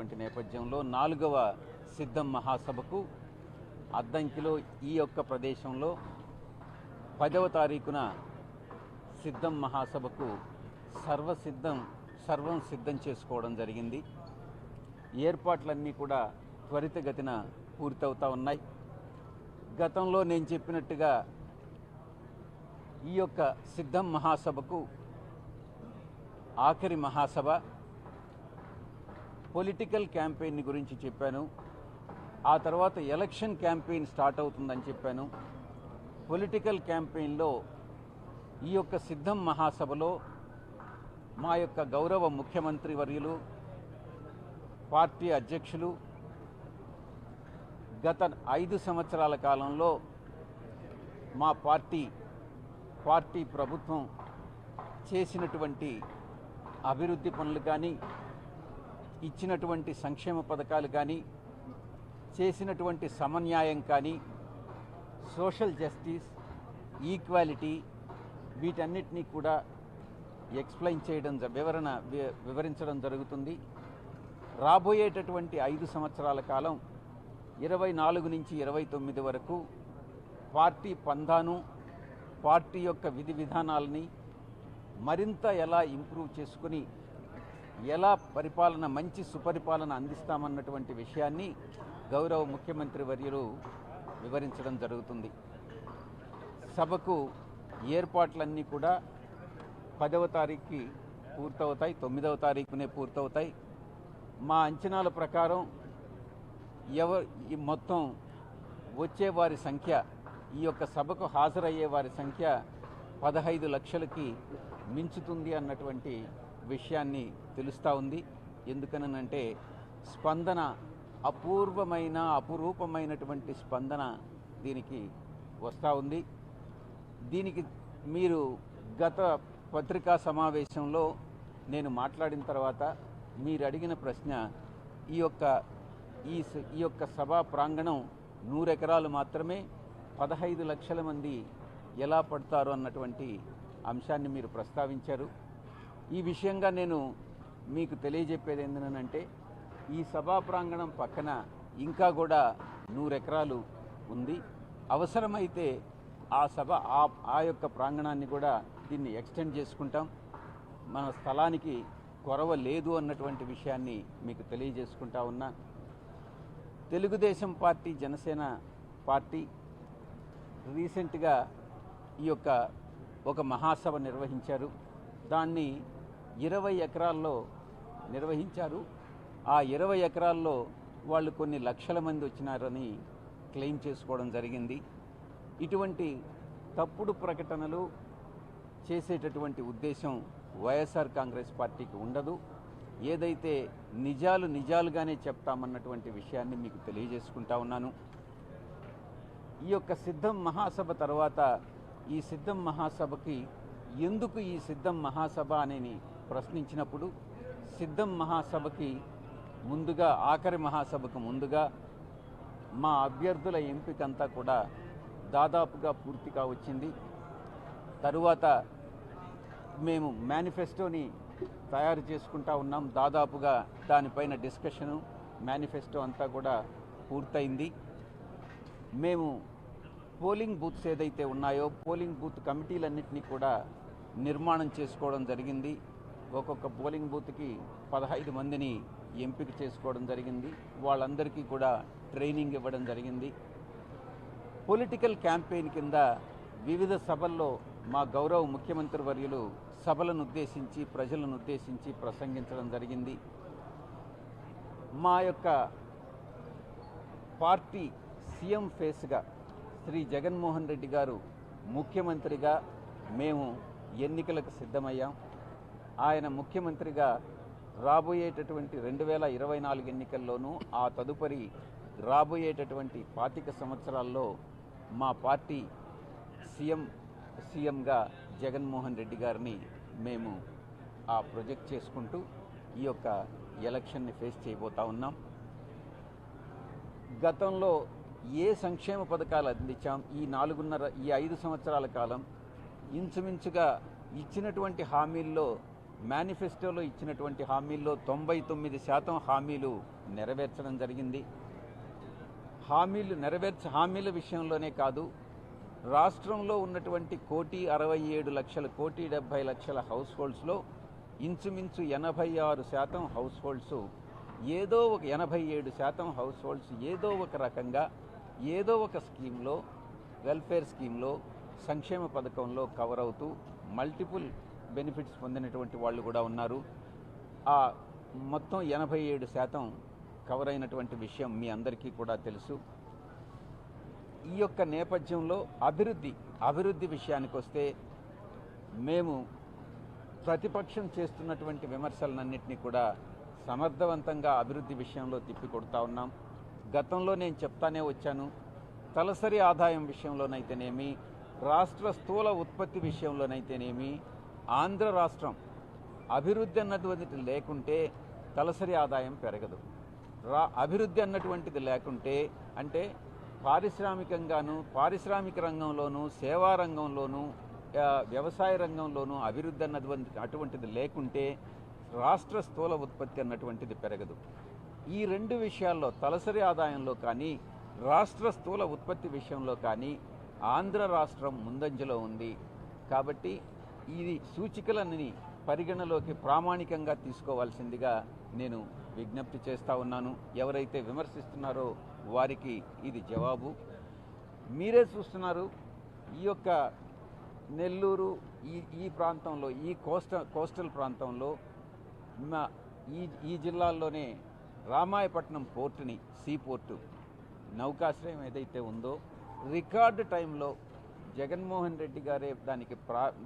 జరుగుతున్నటువంటి నేపథ్యంలో 4వ సిద్ధం మహాసభకు అద్దంకిలో ఈ యొక్క ప్రదేశంలో 10వ తారీఖున సిద్ధం మహాసభకు సర్వం సిద్ధం చేసుకోవడం జరిగింది. ఏర్పాట్లన్నీ కూడా త్వరితగతిన పూర్తవుతా ఉన్నాయి. గతంలో నేను చెప్పినట్టుగా ఈ యొక్క సిద్ధం మహాసభకు ఆఖరి మహాసభ. పొలిటికల్ క్యాంపెయిన్ గురించి చెప్పాను. ఆ తర్వాత ఎలక్షన్ క్యాంపెయిన్ స్టార్ట్ అవుతుందని చెప్పాను. పొలిటికల్ క్యాంపెయిన్లో ఈ యొక్క సిద్ధం మహాసభలో మా యొక్క గౌరవ ముఖ్యమంత్రి వర్యులు, పార్టీ అధ్యక్షులు గత 5 సంవత్సరాల కాలంలో మా పార్టీ ప్రభుత్వం చేసినటువంటి అభివృద్ధి పనులు కానీ, ఇచ్చినటువంటి సంక్షేమ పథకాలు కానీ, చేసినటువంటి సమన్యాయం కానీ, సోషల్ జస్టిస్, ఈక్వాలిటీ వీటన్నిటినీ కూడా ఎక్స్ప్లెయిన్ చేయడం వివరించడం జరుగుతుంది. రాబోయేటటువంటి 5 సంవత్సరాల కాలం 24 నుంచి 29 వరకు పార్టీ పందాను, పార్టీ యొక్క విధి విధానాలని మరింత ఎలా ఇంప్రూవ్ చేసుకుని ఎలా మంచి సుపరిపాలన అందిస్తామన్నటువంటి విషయాన్ని గౌరవ ముఖ్యమంత్రి వర్యులు వివరించడం జరుగుతుంది. సభకు ఏర్పాట్లన్నీ కూడా 10వ తారీఖుకి పూర్తవుతాయి, 9వ తారీఖునే పూర్తవుతాయి. మా అంచనాల ప్రకారం ఈ మొత్తం వచ్చే వారి సంఖ్య, ఈ యొక్క సభకు హాజరయ్యే వారి సంఖ్య 15 లక్షలకి మించుతుంది అన్నటువంటి విషయాన్ని తెలుస్తూ ఉంది. ఎందుకనంటే స్పందన అపురూపమైనటువంటి స్పందన దీనికి వస్తూ ఉంది. దీనికి మీరు గత పత్రికా సమావేశంలో నేను మాట్లాడిన తర్వాత మీరు అడిగిన ప్రశ్న, ఈ యొక్క సభా ప్రాంగణం 100 ఎకరాలు మాత్రమే, 15 లక్షల మంది ఎలా పడతారు అన్నటువంటి అంశాన్ని మీరు ప్రస్తావించారు. ఈ విషయంగా నేను మీకు తెలియజెప్పేది ఏంటంటే, ఈ సభా ప్రాంగణం పక్కన ఇంకా కూడా 100 ఎకరాలు ఉంది. అవసరమైతే ఆ యొక్క ప్రాంగణాన్ని కూడా దీన్ని ఎక్స్టెండ్ చేసుకుంటాం. మన స్థలానికి కొరవ లేదు అన్నటువంటి విషయాన్ని మీకు తెలియజేసుకుంటా ఉన్నా. తెలుగుదేశం పార్టీ, జనసేన పార్టీ రీసెంట్గా ఈ యొక్క ఒక మహాసభ నిర్వహించారు. దాన్ని 20 ఎకరాల్లో నిర్వహించారు. ఆ 20 ఎకరాల్లో వాళ్ళు కొన్ని లక్షల మంది వచ్చినారని క్లెయిమ్ చేసుకోవడం జరిగింది. ఇటువంటి తప్పుడు ప్రకటనలు చేసేటటువంటి ఉద్దేశం వైఎస్ఆర్ కాంగ్రెస్ పార్టీకి ఉండదు. ఏదైతే నిజాలుగానే చెప్తామన్నటువంటి విషయాన్ని మీకు తెలియజేసుకుంటా ఉన్నాను. ఈ యొక్క సిద్ధం మహాసభ తర్వాత ఈ సిద్ధం మహాసభకి ఎందుకు ఈ సిద్ధం మహాసభ అని ప్రశ్నించినప్పుడు, సిద్ధం మహాసభకి ముందుగా, ఆఖరి మహాసభకు ముందుగా మా అభ్యర్థుల ఎంపికంతా కూడా దాదాపుగా పూర్తిగా వచ్చింది. తరువాత మేము మేనిఫెస్టోని తయారు చేసుకుంటా ఉన్నాం. దాదాపుగా దానిపైన డిస్కషను, మేనిఫెస్టో అంతా కూడా పూర్తయింది. మేము పోలింగ్ బూత్స్ ఏదైతే ఉన్నాయో పోలింగ్ బూత్ కమిటీలన్నింటినీ కూడా నిర్మాణం చేసుకోవడం జరిగింది. ఒక్కొక్క పోలింగ్ బూత్కి 15 మందిని ఎంపిక చేసుకోవడం జరిగింది. వాళ్ళందరికీ కూడా ట్రైనింగ్ ఇవ్వడం జరిగింది. పొలిటికల్ క్యాంపెయిన్ కింద వివిధ సభల్లో మా గౌరవ ముఖ్యమంత్రి వర్యులు సభలను ఉద్దేశించి, ప్రజలను ఉద్దేశించి ప్రసంగించడం జరిగింది. మా యొక్క పార్టీ సీఎం ఫేస్గా శ్రీ జగన్మోహన్ రెడ్డి గారు ముఖ్యమంత్రిగా మేము ఎన్నికలకు సిద్ధమయ్యాం. ఆయన ముఖ్యమంత్రిగా రాబోయేటటువంటి 2024 ఎన్నికల్లోనూ, ఆ తదుపరి రాబోయేటటువంటి 25 సంవత్సరాల్లో మా పార్టీ సీఎంగా జగన్మోహన్ రెడ్డి గారిని మేము ప్రొజెక్ట్ చేసుకుంటూ ఈ యొక్క ఎలక్షన్ని ఫేస్ చేయబోతా ఉన్నాం. గతంలో ఏ సంక్షేమ పథకాలు అందించాం, ఈ 5 సంవత్సరాల కాలం ఇంచుమించుగా ఇచ్చినటువంటి హామీల్లో మేనిఫెస్టోలో ఇచ్చినటువంటి హామీల్లో 99% హామీలు నెరవేర్చడం జరిగింది. హామీల విషయంలోనే కాదు, రాష్ట్రంలో ఉన్నటువంటి 1,67,00,000 1,70,00,000 హౌస్ హోల్డ్స్లో ఇంచుమించు 86% హౌస్ హోల్డ్స్ ఏదో ఒక 87% హౌస్ హోల్డ్స్ ఏదో ఒక రకంగా ఏదో ఒక స్కీమ్లో, వెల్ఫేర్ స్కీమ్లో, సంక్షేమ పథకంలో కవర్ అవుతూ మల్టిపుల్ బెనిఫిట్స్ పొందినటువంటి వాళ్ళు కూడా ఉన్నారు. ఆ మొత్తం 87% కవర్ అయినటువంటి విషయం మీ అందరికీ కూడా తెలుసు. ఈ యొక్క నేపథ్యంలో అభివృద్ధి విషయానికి వస్తే మేము ప్రతిపక్షం చేస్తున్నటువంటి విమర్శలన్నింటినీ కూడా సమర్థవంతంగా అభివృద్ధి విషయంలో తిప్పికొడతా ఉన్నాం. గతంలో నేను చెప్తానే వచ్చాను, తలసరి ఆదాయం విషయంలోనైతేనేమి, రాష్ట్ర స్థూల ఉత్పత్తి విషయంలోనైతేనేమి, ఆంధ్ర రాష్ట్రం అభివృద్ధి అన్నటువంటిది లేకుంటే తలసరి ఆదాయం పెరగదు. అభివృద్ధి అన్నటువంటిది లేకుంటే అంటే పారిశ్రామికంగాను, పారిశ్రామిక రంగంలోనూ, సేవా రంగంలోనూ, వ్యవసాయ రంగంలోనూ అభివృద్ధి అటువంటిది లేకుంటే రాష్ట్ర స్థూల ఉత్పత్తి అన్నటువంటిది పెరగదు. ఈ రెండు విషయాల్లో, తలసరి ఆదాయంలో కానీ రాష్ట్ర స్థూల ఉత్పత్తి విషయంలో కానీ ఆంధ్ర రాష్ట్రం ముందంజలో ఉంది. కాబట్టి ఈ సూచికలన్నీ పరిగణలోకి ప్రామాణికంగా తీసుకోవాల్సిందిగా నేను విజ్ఞప్తి చేస్తూ ఉన్నాను. ఎవరైతే విమర్శిస్తున్నారో వారికి ఇది జవాబు. మీరే చూస్తున్నారు, ఈ యొక్క నెల్లూరు ఈ ప్రాంతంలో, ఈ కోస్టల్ ప్రాంతంలో ఈ జిల్లాల్లోనే రామాయపట్నం పోర్టుని, సీపోర్టు నౌకాశ్రయం ఏదైతే ఉందో రికార్డు టైంలో జగన్మోహన్ రెడ్డి గారే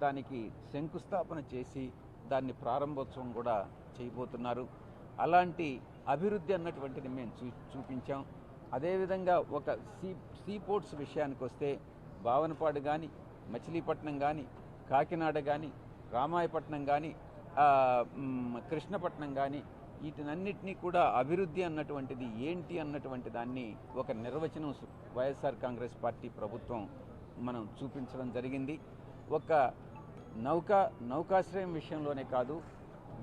దానికి శంకుస్థాపన చేసి దాన్ని ప్రారంభోత్సవం కూడా చేయబోతున్నారు. అలాంటి అభివృద్ధి అన్నటువంటిది మేము చూపించాం. అదేవిధంగా ఒక సీపోర్ట్స్ విషయానికి వస్తే భావనపాడు కానీ, మచిలీపట్నం కానీ, కాకినాడ కానీ, రామాయపట్నం కానీ, కృష్ణపట్నం కానీ, వీటినన్నిటినీ కూడా అభివృద్ధి అన్నటువంటిది ఏంటి అన్నటువంటి దాన్ని ఒక నిర్వచనం వైఎస్ఆర్ కాంగ్రెస్ పార్టీ ప్రభుత్వం మనం చూపించడం జరిగింది. ఒక నౌకాశ్రయం విషయంలోనే కాదు,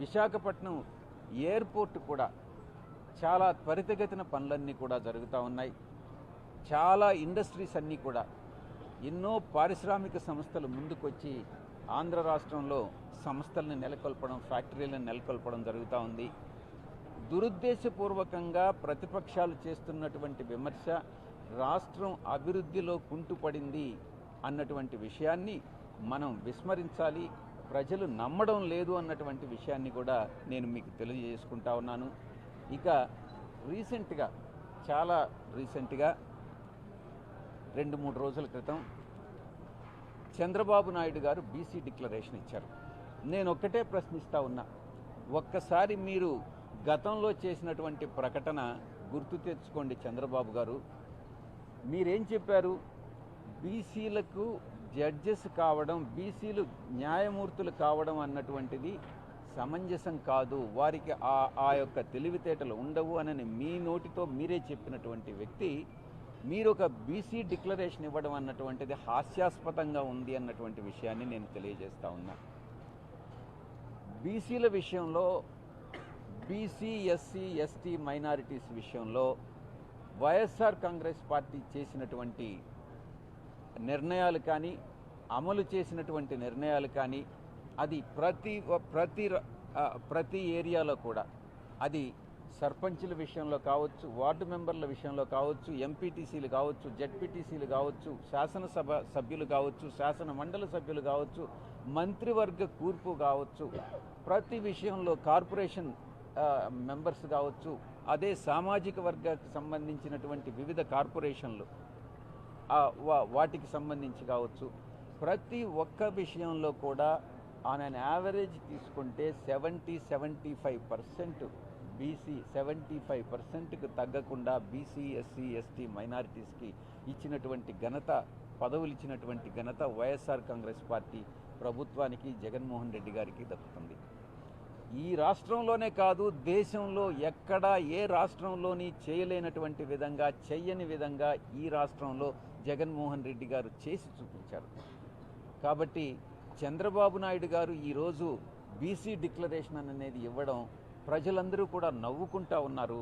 విశాఖపట్నం ఎయిర్పోర్ట్ కూడా చాలా త్వరితగతిన పనులన్నీ కూడా జరుగుతూ ఉన్నాయి. చాలా ఇండస్ట్రీస్ అన్నీ కూడా, ఎన్నో పారిశ్రామిక సంస్థలు ముందుకొచ్చి ఆంధ్ర రాష్ట్రంలో సంస్థలను నెలకొల్పడం, ఫ్యాక్టరీలను నెలకొల్పడం జరుగుతూ ఉంది. దురుద్దేశపూర్వకంగా ప్రతిపక్షాలు చేస్తున్నటువంటి విమర్శ రాష్ట్రం అభివృద్ధిలో కుంటుపడింది అన్నటువంటి విషయాన్ని మనం విస్మరించాలి. ప్రజలు నమ్మడం లేదు అన్నటువంటి విషయాన్ని కూడా నేను మీకు తెలియజేసుకుంటా ఉన్నాను. ఇక చాలా రీసెంట్గా 2-3 రోజుల క్రితం చంద్రబాబు నాయుడు గారు బీసీ డిక్లరేషన్ ఇచ్చారు. నేను ఒక్కటే ప్రశ్నిస్తూ ఉన్నా, ఒక్కసారి మీరు గతంలో చేసినటువంటి ప్రకటన గుర్తు తెచ్చుకోండి. చంద్రబాబు గారు మీరేం చెప్పారు? బీసీలకు జడ్జెస్ కావడం, బీసీలు న్యాయమూర్తులు కావడం అన్నటువంటిది సమంజసం కాదు, వారికి ఆ యొక్క తెలివితేటలు ఉండవు అని మీ నోటితో మీరే చెప్పినటువంటి వ్యక్తి మీరు ఒక బీసీ డిక్లరేషన్ ఇవ్వడం అన్నటువంటిది హాస్యాస్పదంగా ఉంది అన్నటువంటి విషయాన్ని నేను తెలియజేస్తా ఉన్నా. బీసీల విషయంలో, బీసీ, ఎస్సీ, ఎస్టీ, మైనారిటీస్ విషయంలో వైఎస్ఆర్ కాంగ్రెస్ పార్టీ చేసినటువంటి నిర్ణయాలు కానీ, అమలు చేసినటువంటి నిర్ణయాలు కానీ, అది ప్రతి ఏరియాలో కూడా, అది సర్పంచుల విషయంలో కావచ్చు, వార్డు మెంబర్ల విషయంలో కావచ్చు, ఎంపీటీసీలు కావచ్చు, జెడ్పీటీసీలు కావచ్చు, శాసనసభ సభ్యులు కావచ్చు, శాసన మండలి సభ్యులు కావచ్చు, మంత్రివర్గ కూర్పు కావచ్చు, ప్రతి విషయంలో కార్పొరేషన్ మెంబర్స్ కావచ్చు, అదే సామాజిక వర్గానికి సంబంధించినటువంటి వివిధ కార్పొరేషన్లు వాటికి సంబంధించి కావచ్చు, ప్రతి ఒక్క విషయంలో కూడా ఆన్ అన్ యావరేజ్ తీసుకుంటే 70-75% బీసీ, 75%కు తగ్గకుండా బీసీ, ఎస్సీ, ఎస్టీ, మైనారిటీస్కి ఇచ్చినటువంటి ఘనత, పదవులు ఇచ్చినటువంటి ఘనత వైఎస్ఆర్ కాంగ్రెస్ పార్టీ ప్రభుత్వానికి, జగన్మోహన్ రెడ్డి గారికి దక్కుతుంది. ఈ రాష్ట్రంలోనే కాదు, దేశంలో ఎక్కడా ఏ రాష్ట్రంలోని చేయలేనటువంటి విధంగా, చెయ్యని విధంగా ఈ రాష్ట్రంలో జగన్మోహన్ రెడ్డి గారు చేసి చూపించారు. కాబట్టి చంద్రబాబు నాయుడు గారు ఈరోజు బీసీ డిక్లరేషన్ అనేది ఇవ్వడం ప్రజలందరూ కూడా నవ్వుకుంటా ఉన్నారు.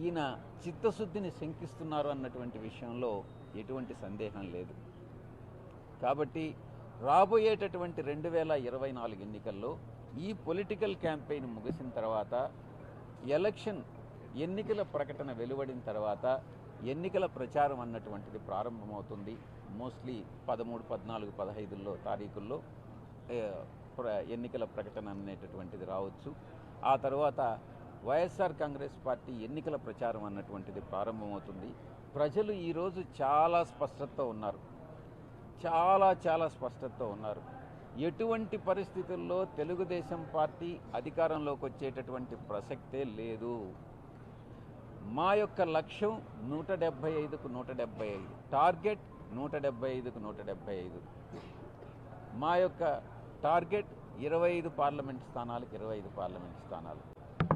ఈయన చిత్తశుద్ధిని శంకిస్తున్నారు అన్నటువంటి విషయంలో ఎటువంటి సందేహం లేదు. కాబట్టి రాబోయేటటువంటి 2024 ఎన్నికల్లో ఈ పొలిటికల్ క్యాంపెయిన్ ముగిసిన తర్వాత, ఎన్నికల ప్రకటన వెలువడిన తర్వాత ఎన్నికల ప్రచారం అన్నటువంటిది ప్రారంభమవుతుంది. మోస్ట్లీ 13, 14, 15 తారీఖుల్లో ఎన్నికల ప్రకటన అనేటటువంటిది రావచ్చు. ఆ తర్వాత వైఎస్ఆర్ కాంగ్రెస్ పార్టీ ఎన్నికల ప్రచారం అన్నటువంటిది ప్రారంభమవుతుంది. ప్రజలు ఈరోజు చాలా స్పష్టతతో ఉన్నారు, చాలా స్పష్టతతో ఉన్నారు. ఎటువంటి పరిస్థితుల్లో తెలుగుదేశం పార్టీ అధికారంలోకి వచ్చేటటువంటి ప్రసక్తే లేదు. మా యొక్క లక్ష్యం 175కు 175, టార్గెట్ 175కు 175. మా యొక్క టార్గెట్ 25 పార్లమెంట్ స్థానాలకు 25 పార్లమెంట్ స్థానాలు.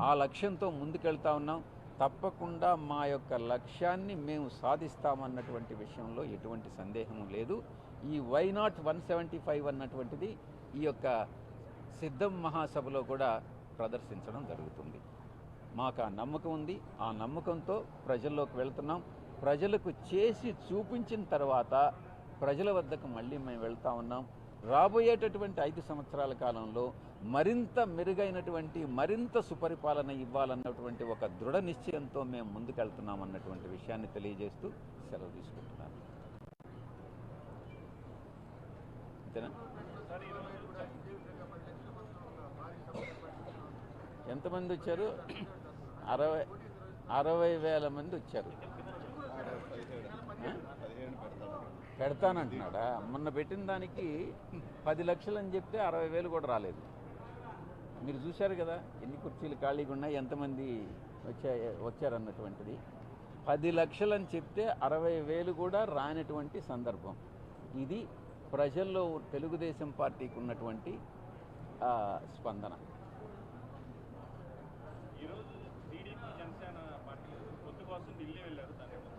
ఆ లక్ష్యంతో ముందుకెళ్తా ఉన్నాం. తప్పకుండా మా యొక్క లక్ష్యాన్ని మేము సాధిస్తామన్నటువంటి విషయంలో ఎటువంటి సందేహం లేదు. ఈ వై నాట్ 175 అన్నటువంటిది ఈ యొక్క సిద్ధం మహాసభలో కూడా ప్రదర్శించడం జరుగుతుంది. మాకు ఆ నమ్మకం ఉంది. ఆ నమ్మకంతో ప్రజల్లోకి వెళ్తున్నాం. ప్రజలకు చేసి చూపించిన తర్వాత ప్రజల వద్దకు మళ్ళీ మేము వెళ్తా ఉన్నాం. రాబోయేటటువంటి 5 సంవత్సరాల కాలంలో మరింత మెరుగైనటువంటి, మరింత సుపరిపాలన ఇవ్వాలన్నటువంటి ఒక దృఢ నిశ్చయంతో మేము ముందుకెళ్తున్నాం అన్నటువంటి విషయాన్ని తెలియజేస్తూ సెలవు తీసుకుంటున్నాను. అంతేనా? ఎంతమంది వచ్చారు? 60,000 మంది వచ్చారు. పెడతానంటున్నాడా? మొన్న పెట్టిన దానికి 10 లక్షలు అని చెప్తే 60,000 కూడా రాలేదు. మీరు చూశారు కదా ఎన్ని కుర్చీలు ఖాళీగా ఉన్నాయి, ఎంతమంది వచ్చారన్నటువంటిది. 10 లక్షలు అని చెప్తే 60,000 కూడా రానటువంటి సందర్భం. ఇది ప్రజల్లో తెలుగుదేశం పార్టీకి ఉన్నటువంటి స్పందన.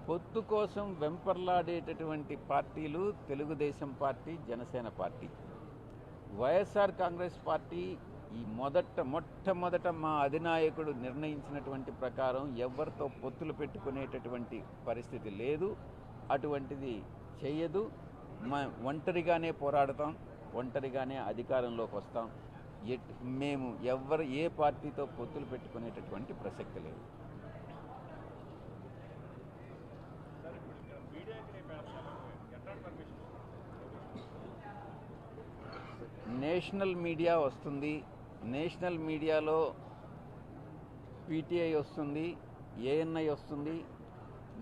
పొత్తు కోసం వెంపర్లాడేటటువంటి పార్టీలు Telugu Desam party, Janasena party. YSR Congress party ఈ మొట్టమొదట మా అధినాయకుడు నిర్ణయించినటువంటి ప్రకారం ఎవరితో పొత్తులు పెట్టుకునేటటువంటి పరిస్థితి లేదు. అటువంటిది చేయదు. ఒంటరిగానే పోరాడతాం, ఒంటరిగానే అధికారంలోకి వస్తాం. మేము ఏ పార్టీతో పొత్తులు పెట్టుకునేటటువంటి ప్రసక్తి లేదు. నేషనల్ మీడియా వస్తుంది. నేషనల్ మీడియాలో పీటీఐ వస్తుంది, ఏఎన్ఐ వస్తుంది.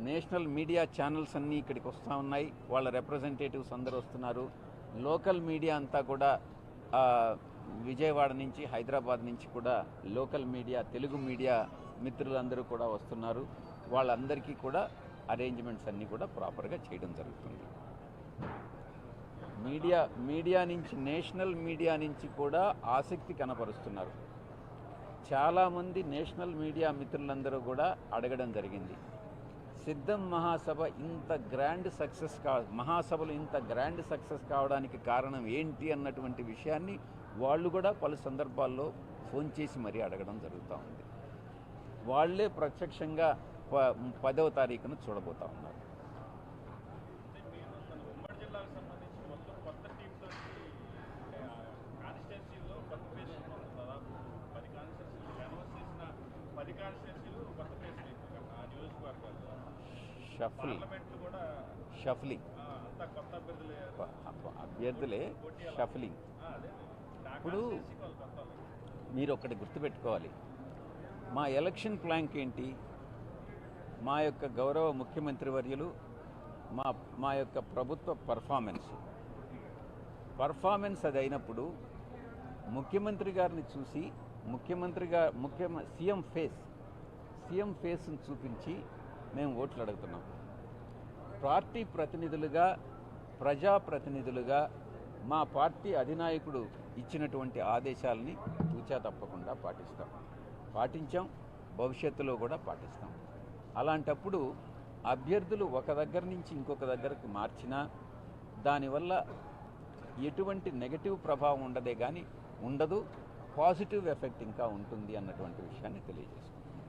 నేషనల్ మీడియా ఛానల్స్ అన్నీ ఇక్కడికి వస్తూ ఉన్నాయి. వాళ్ళ రిప్రజెంటేటివ్స్ అందరూ వస్తున్నారు. లోకల్ మీడియా అంతా కూడా విజయవాడ నుంచి, హైదరాబాద్ నుంచి కూడా లోకల్ మీడియా, తెలుగు మీడియా మిత్రులందరూ కూడా వస్తున్నారు. వాళ్ళందరికీ కూడా అరేంజ్మెంట్స్ అన్నీ కూడా ప్రాపర్గా చేయడం జరుగుతుంది. మీడియా నుంచి, నేషనల్ మీడియా నుంచి కూడా ఆసక్తి కనపరుస్తున్నారు. చాలామంది నేషనల్ మీడియా మిత్రులందరూ కూడా అడగడం జరిగింది, సిద్ధం మహాసభ ఇంత గ్రాండ్ సక్సెస్ మహాసభలు ఇంత గ్రాండ్ సక్సెస్ కావడానికి కారణం ఏంటి అన్నటువంటి విషయాన్ని వాళ్ళు కూడా పలు సందర్భాల్లో ఫోన్ చేసి మరీ అడగడం జరుగుతూ ఉంది. వాళ్ళే ప్రత్యక్షంగా 10వ తారీఖున చూడబోతా ఉన్నారు. షఫ్లింగ్ అభ్యర్థులే షఫ్లింగ్. ఇప్పుడు మీరు ఒకటి గుర్తుపెట్టుకోవాలి, మా ఎలక్షన్ ప్లాంక్ ఏంటి? మా యొక్క గౌరవ ముఖ్యమంత్రి వర్యులు, మా యొక్క ప్రభుత్వ పర్ఫార్మెన్స్ అది అయినప్పుడు ముఖ్యమంత్రి గారిని చూసి సీఎం ఫేస్ని చూపించి మేము ఓట్లు అడుగుతున్నాం. పార్టీ ప్రతినిధులుగా, ప్రజాప్రతినిధులుగా మా పార్టీ అధినాయకుడు ఇచ్చినటువంటి ఆదేశాలని తూచా తప్పకుండా పాటించాం, భవిష్యత్తులో కూడా పాటిస్తాం. అలాంటప్పుడు అభ్యర్థులు ఒక దగ్గర నుంచి ఇంకొక దగ్గరకు మార్చినా దానివల్ల ఎటువంటి నెగటివ్ ప్రభావం ఉండదు. పాజిటివ్ ఎఫెక్ట్ ఇంకా ఉంటుంది అన్నటువంటి విషయాన్ని తెలియజేసుకుంటున్నాను.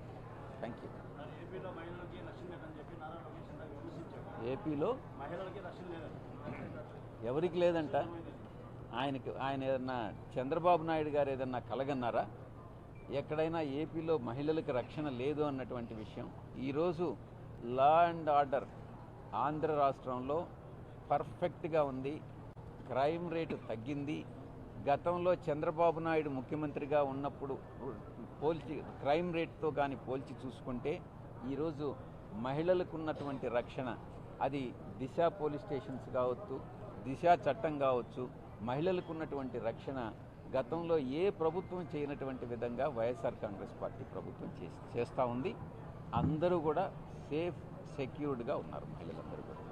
Thank you. ఏపీలో ఎవరికి లేదంట? ఆయన ఏదన్నా చంద్రబాబు నాయుడు గారు ఏదన్నా కలగన్నారా? ఎక్కడైనా ఏపీలో మహిళలకు రక్షణ లేదు అన్నటువంటి విషయం. ఈరోజు లా అండ్ ఆర్డర్ ఆంధ్ర రాష్ట్రంలో పర్ఫెక్ట్గా ఉంది. క్రైమ్ రేటు తగ్గింది. గతంలో చంద్రబాబు నాయుడు ముఖ్యమంత్రిగా ఉన్నప్పుడు పోల్చి క్రైమ్ రేట్తో కానీ పోల్చి చూసుకుంటే ఈరోజు మహిళలకు ఉన్నటువంటి రక్షణ, అది దిశ పోలీస్ స్టేషన్స్ కావచ్చు, దిశ చట్టం కావచ్చు, మహిళలకు ఉన్నటువంటి రక్షణ గతంలో ఏ ప్రభుత్వం చేయనటువంటి విధంగా వైఎస్ఆర్ కాంగ్రెస్ పార్టీ ప్రభుత్వం చేస్తూ ఉంది. అందరూ కూడా సేఫ్ సెక్యూర్డ్గా ఉన్నారు, మహిళలందరూ కూడా.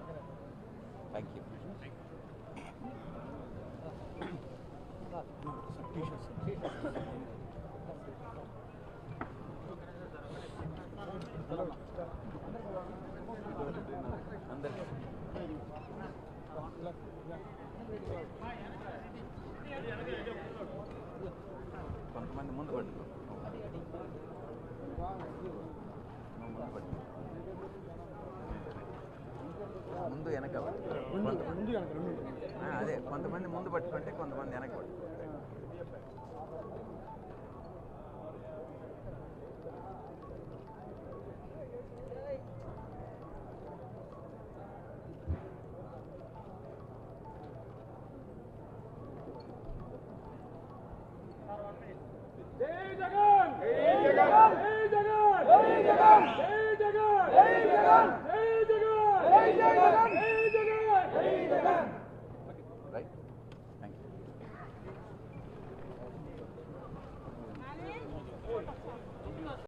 Thank you. కొంతమంది ముందు పట్టుకో, ముందు వెనక, అదే కొంతమంది ముందు పట్టుకుంటే కొంతమంది వెనక పట్టుకో.